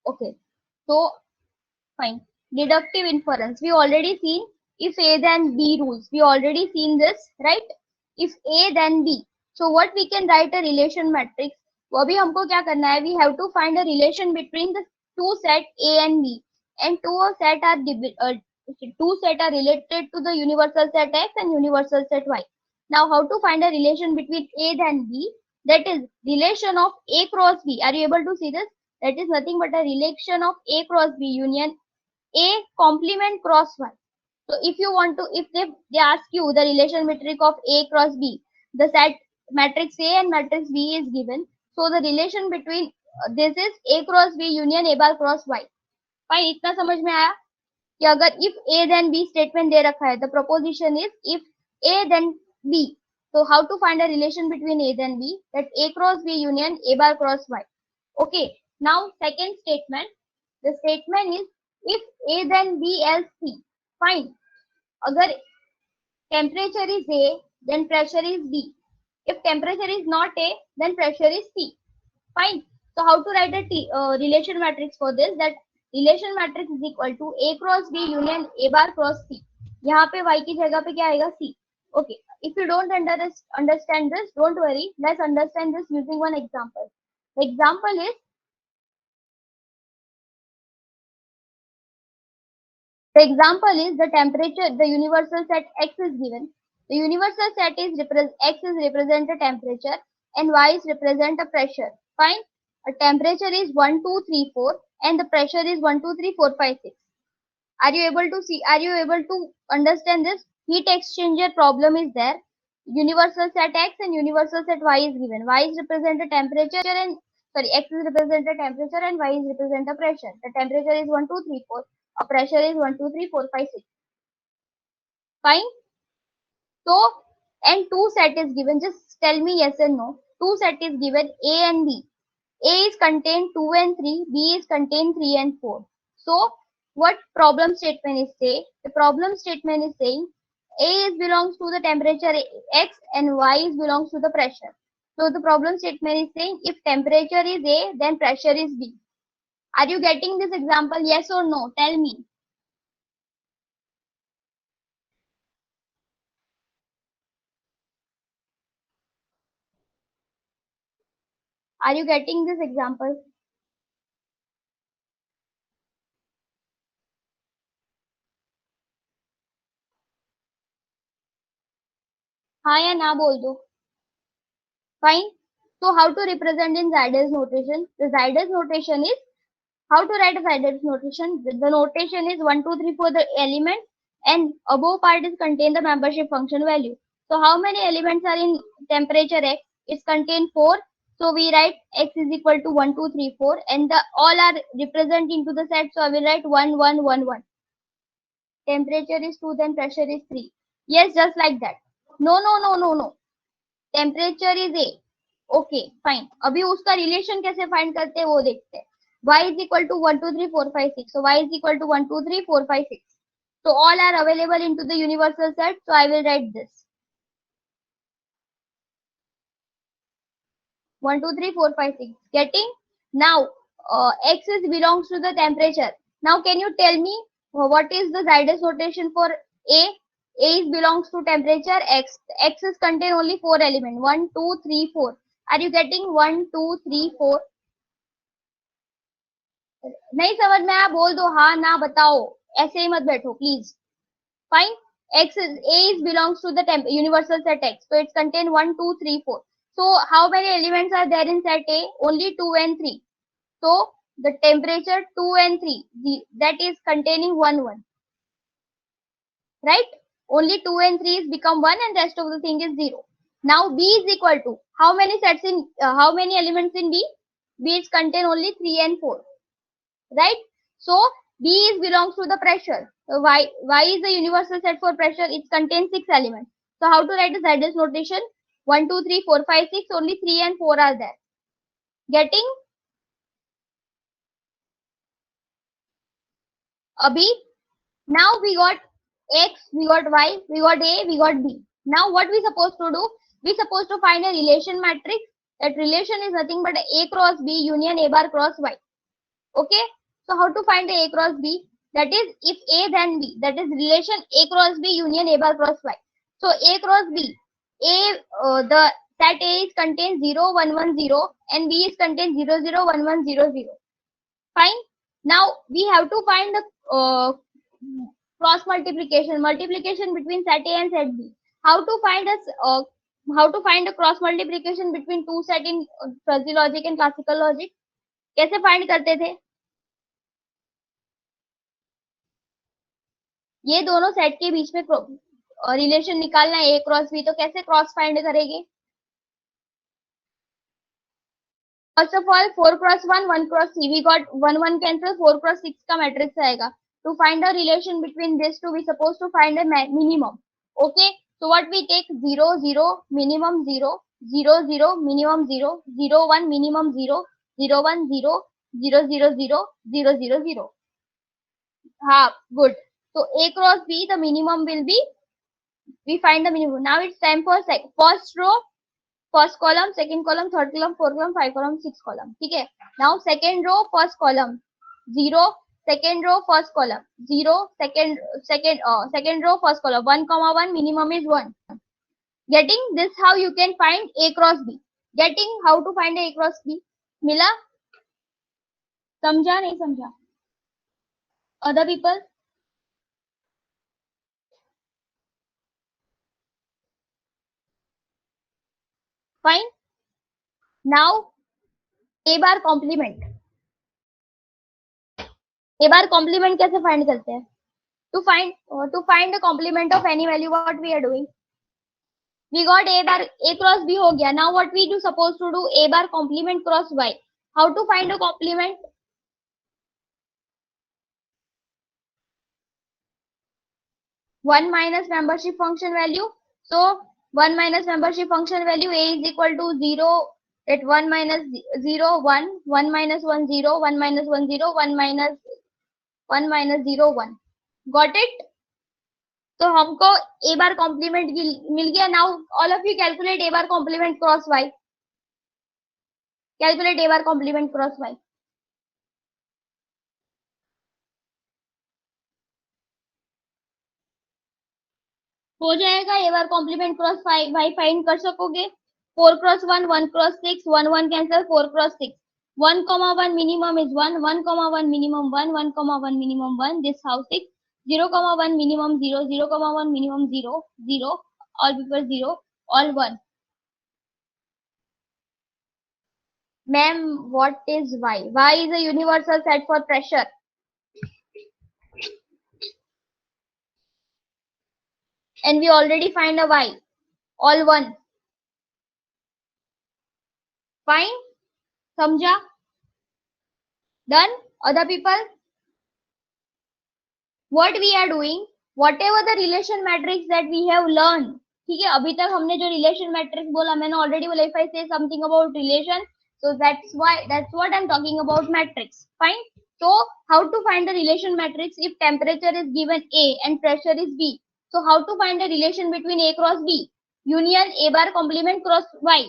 Okay. So fine. Deductive inference. We already seen if A then B rules. We already seen this, right? If A then B. So what we can write a relation matrix. वो अभी हमको क्या करना है? We have to find a relation between the two set A and B, and two set are related to the universal set X and universal set Y. Now how to find a relation between A and B? That is relation of A cross B. Are you able to see this? That is nothing but a relation of A cross B union A complement cross Y. So if you want to, if they ask you the relation matrix of A cross B, the set matrix A and matrix B is given. So the relation between this is A cross B union A bar cross Y. Fine, इतना समझ में आया कि अगर if A then B statement दे रखा है, the proposition is if A then B. So how to find a relation between A then B? That A cross B union A bar cross Y. Okay. Now second statement. The statement is if A then B else C. Fine. अगर temperature is A, then pressure is B. If temperature is not A, then pressure is C. Fine. So how to write a relation matrix for this? That relation matrix is equal to A cross B union A bar cross C. यहाँ पे Y की जगह पे क्या आएगा C. Okay. If you don't understand this, don't worry. Let's understand this using one example. The example is the temperature, the universal set X is given. The universal set is X is represent a temperature and Y is represent a pressure. Fine. A temperature is 1, 2, 3, 4 and the pressure is 1, 2, 3, 4, 5, 6. Are you able to see? Are you able to understand this? Heat exchanger problem is there. Universal set X and universal set Y is given. Y is represent a temperature and X is represent a temperature and Y is represent a pressure. The temperature is 1, 2, 3, 4. A pressure is 1, 2, 3, 4, 5, 6. Fine. So, and two set is given. Just tell me yes and no. Two set is given A and B. A is contained 2 and 3. B is contained 3 and 4. So, what problem statement is saying? The problem statement is saying A is belongs to the temperature X and Y is belongs to the pressure. So, the problem statement is saying if temperature is A, then pressure is B. Are you getting this example? Yes or no? Tell me. Are you getting this example? हाँ या ना बोल दो. Fine. So how to represent in Zyde's notation? The Zyde's notation is how to write a Zyde's notation. The notation is 1, 2, 3, 4 the element and above part is contain the membership function value. So how many elements are in temperature X? It's contain 4. So we write X is equal to 1, 2, 3, 4 and the all are represent into the set. So I will write 1, 1, 1, 1. Temperature is 2 then pressure is 3. Yes, just like that. No, no, no, no, no. Temperature is A. Okay fine. अभी उसका relation कैसे find करते हैं वो देखते हैं. y is equal to 1 2 3 4 5 6. So y is equal to 1 2 3 4 5 6. So all are available into the universal set. So I will write this 1 2 3 4 5 6. Getting? Now x is belongs to the temperature. Now can you tell me what is the Zyde's notation for A? A is belongs to temperature X. X is contain only 4 element. 1, 2, 3, 4. Are you getting 1, 2, 3, 4? नहीं समझ में आया बोल दो हाँ ना बताओ. ऐसे ही मत बैठो please. Fine. X is A is belongs to the universal set X. So it's contain 1, 2, 3, 4. So how many elements are there in set A? Only 2 and 3. So the temperature 2 and 3 that is containing 1, 1. Right? Only 2 and 3 is become 1 and rest of the thing is 0. Now B is equal to how many sets in how many elements in B? B is contain only 3 and 4. Right? So B is belongs to the pressure. So Y is the universal set for pressure. It contains 6 elements. So how to write the Zyde's notation? 1, 2, 3, 4, 5, 6. Only 3 and 4 are there. Getting? Abhi? Now we got X, we got Y, we got A, we got B. Now what we supposed to do? We supposed to find a relation matrix. That relation is nothing but A cross B union A bar cross Y. Okay, so how to find A cross B? That is, if A then B, that is relation A cross B union A bar cross Y. So A cross B, the set A is contains 0 1 1 0 and B is contains 0 0 1 1 0 0. Fine. Now we have to find the cross multiplication between set A and set B. How to find a cross multiplication between two set in fuzzy logic and classical logic? कैसे find करते थे? ये दोनों set के बीच में relation निकालना है ए cross B, तो कैसे क्रॉस फाइंड करेंगे? First of all 4 cross 1 1 cross 3, we got 1 1 cancel, 4 cross 6 का मैट्रिक्स आएगा. To find a relation between this two, we suppose to find a minimum. Okay, so what we take 0 0 minimum 0 0 0 minimum 0 0 1 minimum 0 0 1 0 0 0 0 0 0 0. हाँ, good. So A cross B, the minimum will be, we find the minimum. Now it's time for first row, first column, second column, third column, fourth column, five column, six column. Okay. Now second row, first column, 0, second row, first column, 0, second row, first column, 1 comma 1, minimum is 1. Getting this, how you can find A cross B. Getting how to find A cross B. मिला? समझा नहीं समझा? Other people? Fine. Now A bar complement. A bar complement कैसे find करते हैं? To find the complement of any value, what we are doing? We got A bar, A cross B हो गया. Now what we do supposed to do? A bar complement cross Y. How to find a complement? One minus membership function value. So 1 minus membership function value A is equal to 0. At 1 minus 0 1, 1 minus 1 0, 1 minus 1 0, 1 minus 0 1. Got it? तो हमको ए bar complement मिल गया. Now all of you calculate A bar complement cross Y. Calculate A bar complement cross Y. हो जाएगा. A bar complement cross Y find कर सकोगे. 4 cross 1 1 cross 6, 1 1 cancel, 4 cross 6, 1 1 minimum is 1, 1 1 minimum 1, 1 1 minimum 1. This how 6, 0 1 minimum 0, 0 1 minimum 0 0, all people 0, all 1. Ma'am, what is Y? Y is a universal set for pressure. And we already find a Y. All 1. Fine? समझा? Done? Other people? What we are doing, whatever the relation matrix that we have learned, ठीक है, अभी तक हमने जो relation matrix बोला, मैंने already बोला, if I say something about relation, so that's what I'm talking about matrix. Fine. So how to find the relation matrix if temperature is given A and pressure is B? So how to find the relation between A cross B? Union A bar complement cross Y.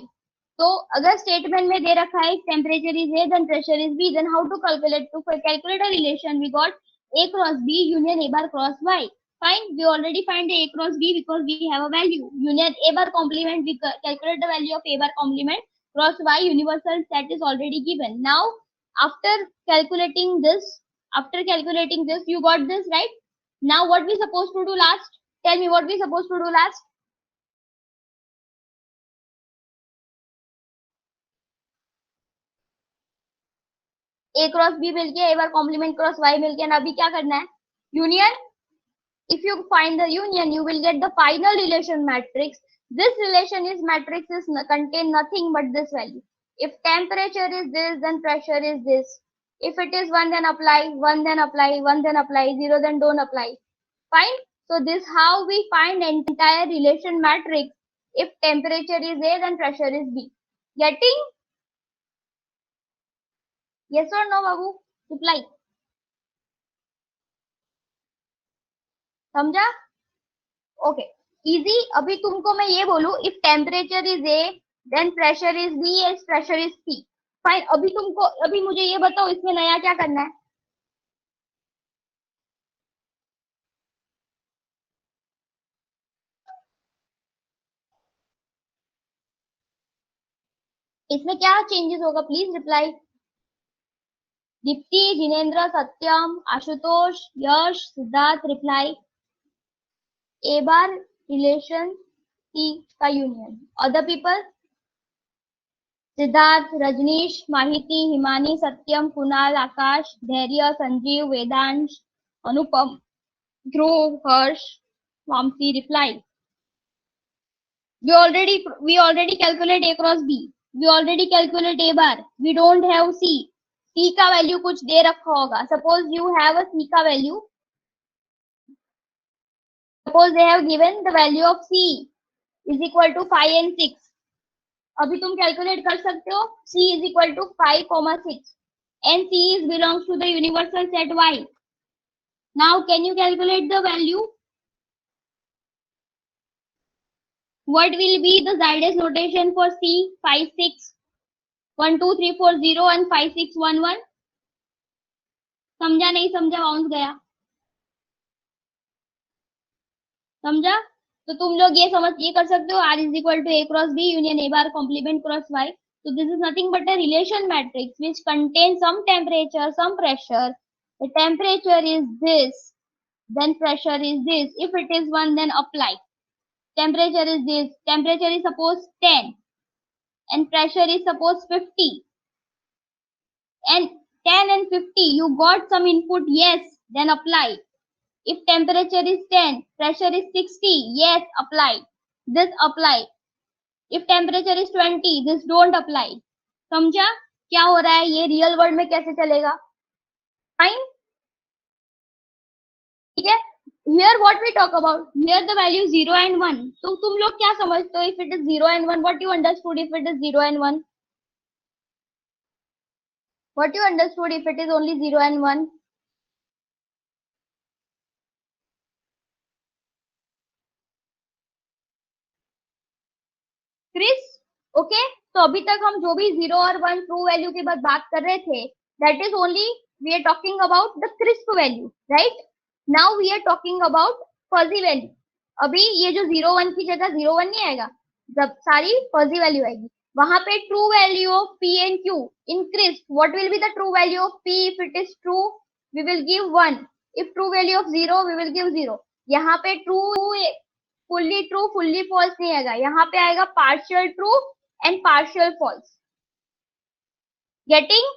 तो अगर statement में दे रखा है temperature is A then pressure is B, then how to calculate a relation? We got A cross B union A bar cross Y. Fine, we already find A cross B because we have a value. Union A bar complement, we calculate the value of A bar complement cross Y. Universal set is already given. Now, after calculating this, you got this, right? Now, what we supposed to do last? Tell me what we supposed to do last? A cross B मिल गया, A bar complement cross Y मिल गया. अभी क्या करना है? Union. If you find the union, you will get the final relation matrix. This relation is matrix is contain nothing but this value. If temperature is this, then pressure is this. If it is 1, then apply, 1, then apply, 1, then apply, 0, then don't apply. Fine. So this how we find entire relation matrix. If temperature is A, then pressure is B. Getting? Yes or no, Babu? Reply. समझा? Okay, easy. अभी तुमको मैं ये बोलूं, if temperature is A then pressure is B as pressure is C. Fine, अभी मुझे ये बताओ इसमें नया क्या करना है। इसमें क्या चेंजेस होगा, please reply. Deepti, Jinendra, Satyam, Ashutosh, Yash, Siddharth, reply. A bar relation C का union. Other people, Siddharth, Rajneesh, Mahiti, Himani, Satyam, Kunal, Akash, Dhairya, Sanjeev, Vedansh, Anupam, Dhruv, Harsh, Vamsi, reply. We already calculate A cross B. We already calculate A bar. We don't have C. C का वैल्यू कुछ दे रखा होगा. Suppose you have a C का value. Suppose they have given the value of C is equal to 5 and 6. अभी तुम calculate कर सकते हो. C is equal to 5, 6 and C is belongs to the universal set Y. Now can you calculate the value? What will be the Zaides notation for C? 5, 6, 1, 2, 3, 4, 0 and 5, 6, 1, 1. समझा नहीं समझा, bounce गया। समझा? तो तुम लोग ये कर सकते हो, R is equal to A cross B union A bar complement cross Y. So this is nothing but a relation matrix which contains some temperature, some pressure. The temperature is this, then pressure is this. If it is 1, then apply. Temperature is this. Temperature is suppose 10 and pressure is suppose 50. And 10 and 50, you got some input, yes, then apply. If temperature is 10, pressure is 60, yes, apply. This apply. If temperature is 20, this don't apply. समझा क्या हो रहा है, ये real world में कैसे चलेगा? Fine, ठीक है। Here what we talk about, here the value 0 and 1. तो तुम लोग क्या समझते हो? If it is 0 and 1, what you understood if it is 0 and 1? What you understood if it is only 0 and 1? Crisp, okay. तो अभी तक हम जो भी 0 और 1 ट्रू वैल्यू की बात कर रहे थे, that is only we are talking about the crisp value, right? Now we are talking about fuzzy value. अभी ये जो 0 1 की जगह 0 1 नहीं आएगा, जब सारी फजी वैल्यू आएगी वहां पे true value of P and Q in crisp, what will be the true value of P? If it is true we will give 1, if true value of 0 we will give 0। यहाँ पे true, fully true fully false नहीं आएगा, यहाँ पे आएगा partial true and partial false. Getting?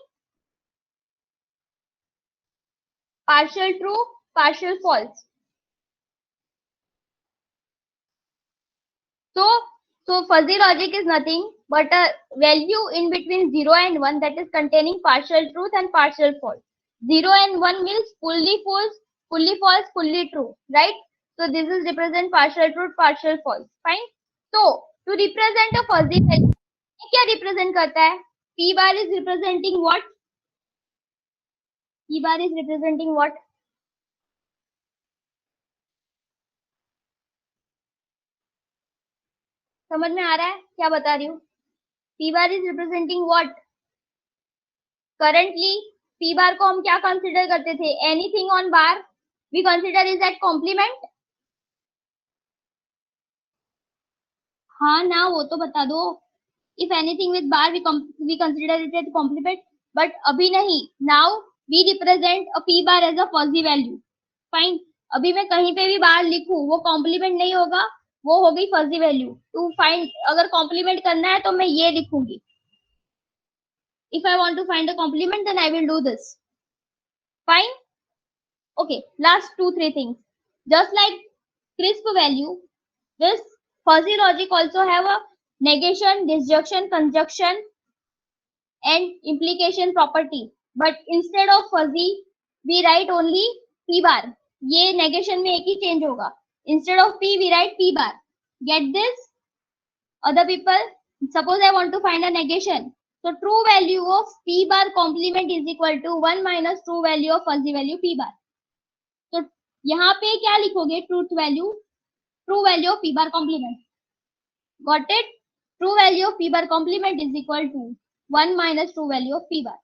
Partial true, partial false. So fuzzy logic is nothing but a value in between 0 and 1 that is containing partial truth and partial false. 0 and 1 means fully false, fully true, right? So this is represent partial truth, partial false. Fine. So to represent a fuzzy value, क्या represent करता है? P bar is representing what? P bar is representing what? समझ में आ रहा है क्या बता रही हूँ? P bar is representing what? Currently P bar को हम क्या कंसिडर करते थे? Anything on bar we consider is at complement. हाँ ना, वो तो बता दो। If anything with bar we consider it as complement, but अभी नहीं. Now we represent a P bar as a fuzzy value. Fine. अभी मैं कहीं पे भी बार लिखूं वो कॉम्प्लीमेंट नहीं होगा, वो हो गई फजी वैल्यू। टू फाइंड, अगर कॉम्प्लीमेंट करना है तो मैं ये लिखूंगी। If I want to find the complement, then I will do this. Fine. Okay. Last 2-3 things. Just like crisp value, this fuzzy logic also have a negation, disjunction, conjunction, and implication property. But instead of fuzzy, we write only P bar. ये negation में एक ही change होगा. Instead of P, we write P bar. Get this? Other people, suppose I want to find a negation. So true value of P bar complement is equal to 1 minus true value of fuzzy value P bar. तो यहाँ पे क्या लिखोगे? Truth value, true value of P bar complement. Got it? True value of P bar complement is equal to 1 minus true value of P bar.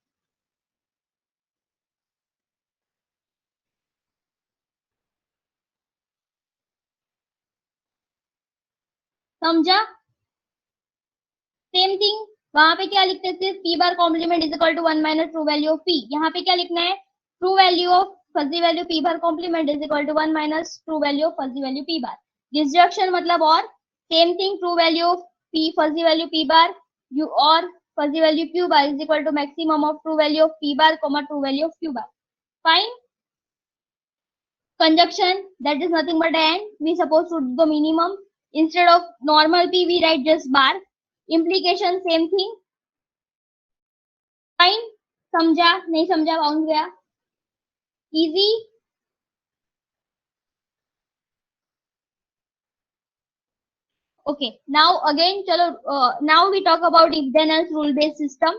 समझा? Same thing वहां पे क्या लिखते थे, P bar complement is equal to 1 minus true value of P. यहाँ पे क्या लिखना है, true value of fuzzy value P bar complement is equal to 1 minus true value of fuzzy value P bar. Disjunction मतलब और same thing, true value of P fuzzy value P bar U और fuzzy value Q bar is equal to maximum of true value of P bar comma true value of Q bar. Fine. Conjunction, that is nothing but and. We supposed to do the minimum. Instead of normal P, we write just bar. Implication, same thing. Fine. समझा नहीं समझा, bound गया. Easy. Okay. Now again, chalo. Now we talk about if then else rule based system.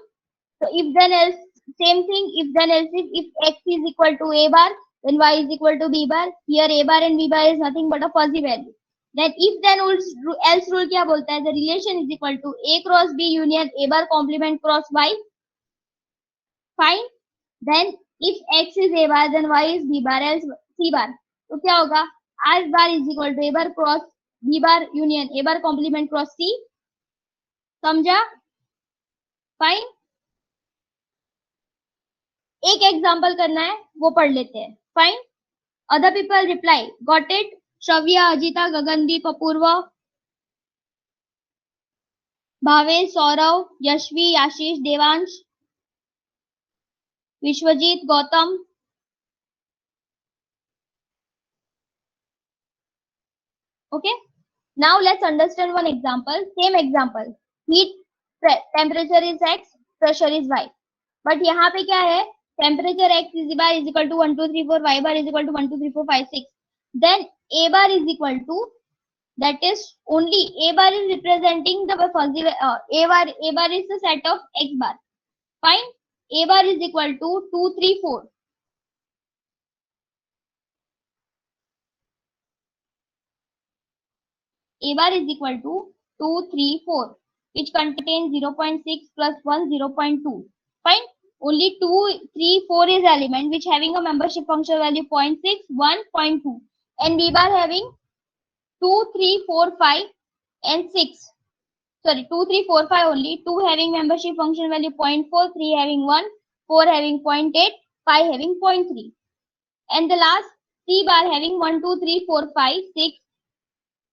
So if then else, same thing. If then else, if x is equal to a bar, then y is equal to b bar. Here a bar and b bar is nothing but a fuzzy value. Then if then else rule क्या बोलता है? The relation is equal to a cross b union a bar complement cross y. Fine. Then if x is a bar, then y is b bar else c bar. तो क्या होगा? r bar is equal to a bar cross b bar union a bar complement cross c. समझा? Fine. एक example करना है, वो पढ़ लेते हैं. Fine. Other people reply got it. Shravya, Ajita, Gagandeep, Apoorv, Bhavesh, Saurav, Yashvi, Ashish, Devansh, Vishwajeet, Gautam. Okay. Now let's understand one example. Same example. Heat temperature is x, pressure is y. But यहाँ पे क्या है? Temperature x is bar is equal to 1 2 3 4, y bar is equal to 1 2 3 4 5 6. Then a bar is equal to, that is only a bar is representing the fuzzy a bar is the set of x bar. Fine. A bar is equal to 2 3 4. A bar is equal to 2 3 4, which contains 0.6 plus 1 0.2. Fine. Only 2 3 4 is element which having a membership function value 0.6 1 0.2, and B bar having 2 3 4 5 and 6. Sorry, 2 3 4 5 only. 2 having membership function value 0.4, 3 having 1, 4 having 0.8, 5 having 0.3, and the last C bar having 1 2 3 4 5 6,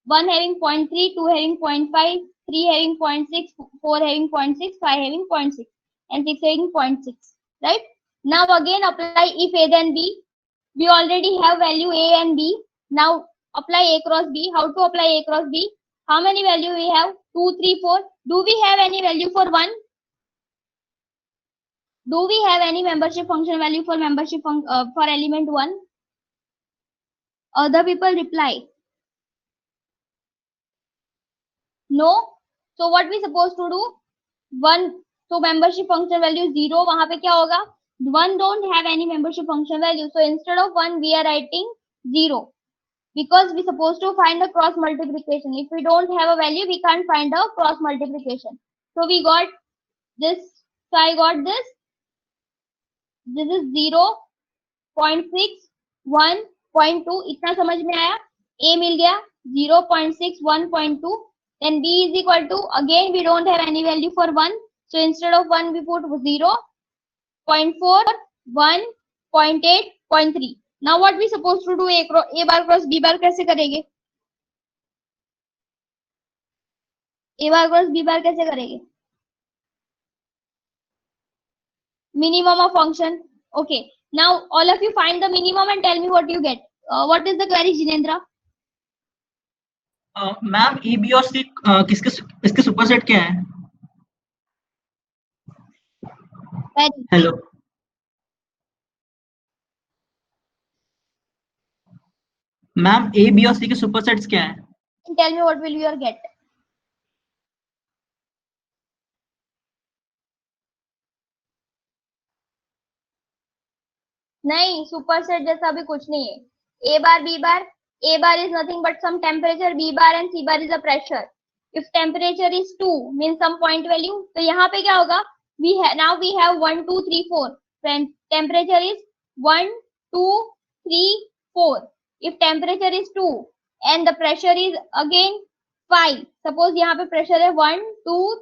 1 having 0.3, 2 having 0.5, 3 having 0.6, 4 having 0.6, 5 having 0.6, and 6 having 0.6. Right? Now again apply if A then B. We already have value A and B. Now apply A cross B. How to apply A cross B? How many value we have? 2, 3, 4. Do we have any value for 1? Do we have any membership function value for membership for element 1? Other people reply. No. So what we supposed to do? 1. So membership function value 0. वहां पे क्या होगा? 1 don't have any membership function value. So instead of 1, we are writing 0. Because we supposed to find the cross multiplication. If we don't have a value, we can't find a cross multiplication. So we got this. So I got this. This is 0.6, 1.2. इतना समझ में आया? A मिल गया 0.6, 1.2. Then B is equal to, again we don't have any value for 1. So instead of 1, we put 0, 0.4, 1, 0.8, 0.3. Now what we supposed to do? A bar cross B bar कैसे करेंगे? A bar cross B bar कैसे करेंगे? Minimum of function. Okay. Now all of you find the minimum and tell me what you get. What is the query, Jinendra? Ma'am A B और C इसके superset क्या है? Hello ma'am, A B और सी के सुपरसेट्स क्या है? Tell me what will you get. नहीं, superset जैसा भी कुछ नहीं है. A bar B bar. A bar is nothing but some temperature, B bar and C bar is a pressure. If temperature is 2 means some point value, तो यहाँ पे क्या होगा? now we have 1 2 3 4. Temperature is 1 2 3 4. If temperature is 2 and the pressure is again 5, suppose यहाँ पे pressure है 1 2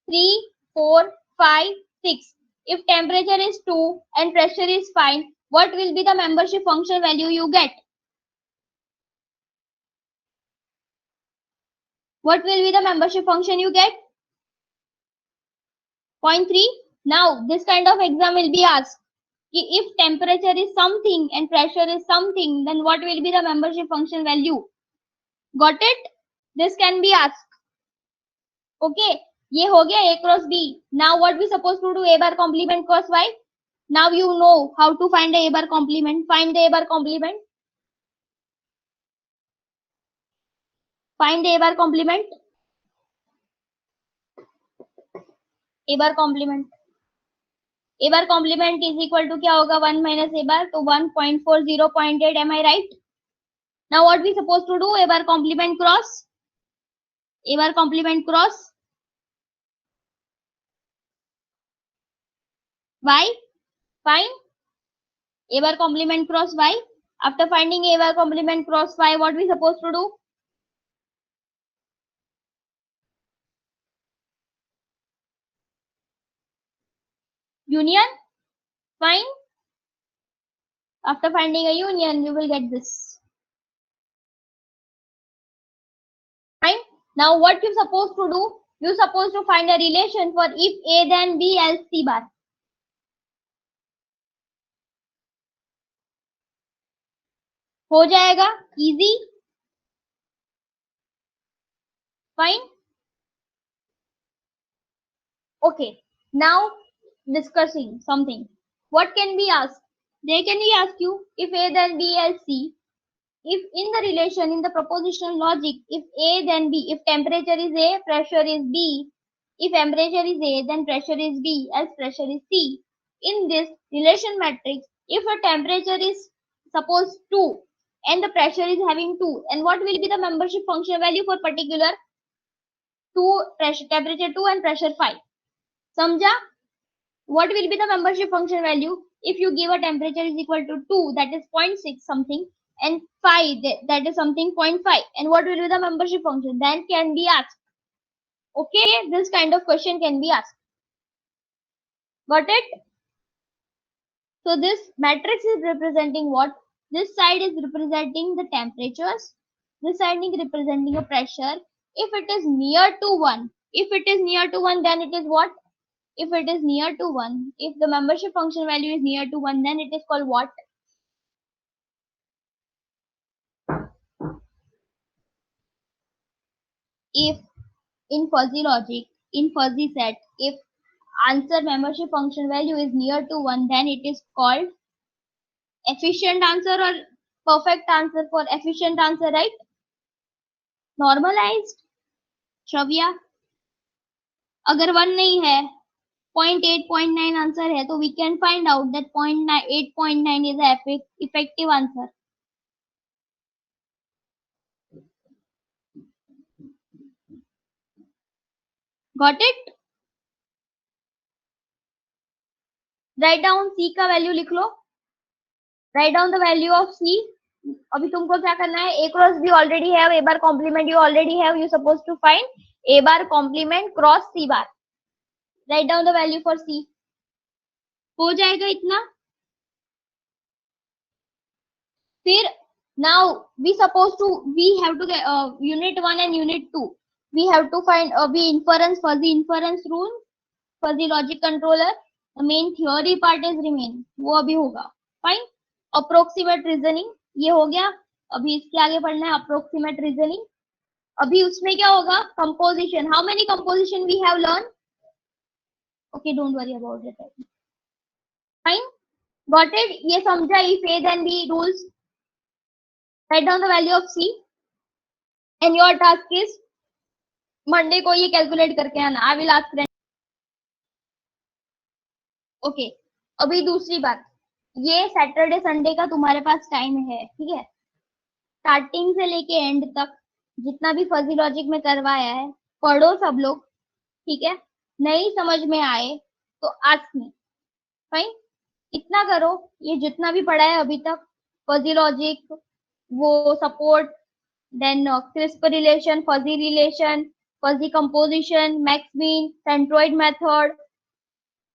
3 4 5 6. If temperature is 2 and pressure is 5, what will be the membership function value you get? What will be the membership function you get? 0.3. Now this kind of exam will be asked. If temperature is something and pressure is something, then what will be the membership function value? Got it? This can be asked. Okay, ये हो गया A cross B. Now what we supposed to do? A bar complement cross Y. Now you know how to find the A bar complement. Find the A bar complement. Find the A bar complement. A bar complement. A bar complement is equal to क्या होगा 1 minus A bar, तो 1.40.8. Am I right? Now what we supposed to do? A bar complement cross. A bar complement cross Y. Find A bar complement cross Y. After finding A bar complement cross Y, what we supposed to do? Union. Find. After finding a union, you will get this. Fine. Now what you supposed to do? You supposed to find a relation for if A then B else C bar. हो जाएगा easy. Fine. Okay. Now discussing something. What can be asked? They can be asked you if A then B else C. If in the relation, in the propositional logic, if A then B, if temperature is A, pressure is B. If temperature is A, then pressure is B, else pressure is C. In this relation matrix, if a temperature is suppose 2 and the pressure is having 2, and what will be the membership function value for particular 2 pressure, temperature 2 and pressure 5? Samjha? What will be the membership function value if you give a temperature is equal to 2, that is 0.6 something, and 5, that is something 0.5, and what will be the membership function? Then can be asked. Okay, this kind of question can be asked. Got it? So this matrix is representing what? This side is representing the temperatures. This side is representing a pressure. If it is near to 1, if it is near to 1, then it is what? If it is near to 1, if the membership function value is near to 1, then it is called what? If in fuzzy logic, in fuzzy set, if answer membership function value is near to 1, then it is called efficient answer or perfect answer. For efficient answer, right? Normalized. Shravya, अगर 1 नहीं है 0.8 0.9 answer है तो we can find out that 8.9 is a effective answer. Got it? Write down C का value लिख लो. Write down the value of C. अभी तुमको क्या करना है? A cross B already have, A bar complement you already have. You supposed to find A bar complement cross C bar. Write down the value for C. हो जाएगा इतना. फिर now we have to get unit 1 and unit 2. We have to find fuzzy inference rule, fuzzy logic controller. The main theory part is remain. वो अभी होगा. Fine. Approximate reasoning ये हो गया. अभी इसके आगे पढ़ना है approximate reasoning. अभी उसमें क्या होगा? Composition. How many composition we have learned? Okay, don't worry about it. Fine. Got it? ये समझा if A then B rules. Write down the value of C. And your task is Monday को ये calculate करके आना. I will ask them. Okay. अभी दूसरी बात. ये सैटरडे संडे का तुम्हारे पास टाइम है, ठीक है? स्टार्टिंग से लेके एंड तक जितना भी फजी लॉजिक में करवाया है पढ़ो सब लोग, ठीक है? नहीं समझ में आए तो आस्क मी. फाइन. इतना करो. ये जितना भी पढ़ा है अभी तक, फजी लॉजिक, वो support, then crisp relation, fuzzy relation, fuzzy composition, max mean, centroid method,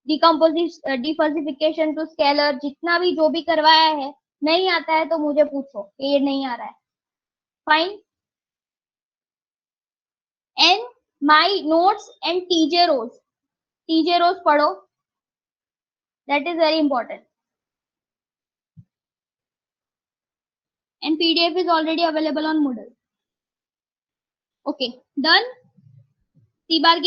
defuzzification to scalar, जितना भी जो भी करवाया है, नहीं आता है तो मुझे पूछो, ये नहीं आ रहा है. Fine. And my notes and T J Ross. T J Ross पढ़ो, that is very important. And PDF is already available on Moodle. Okay, done. C bar की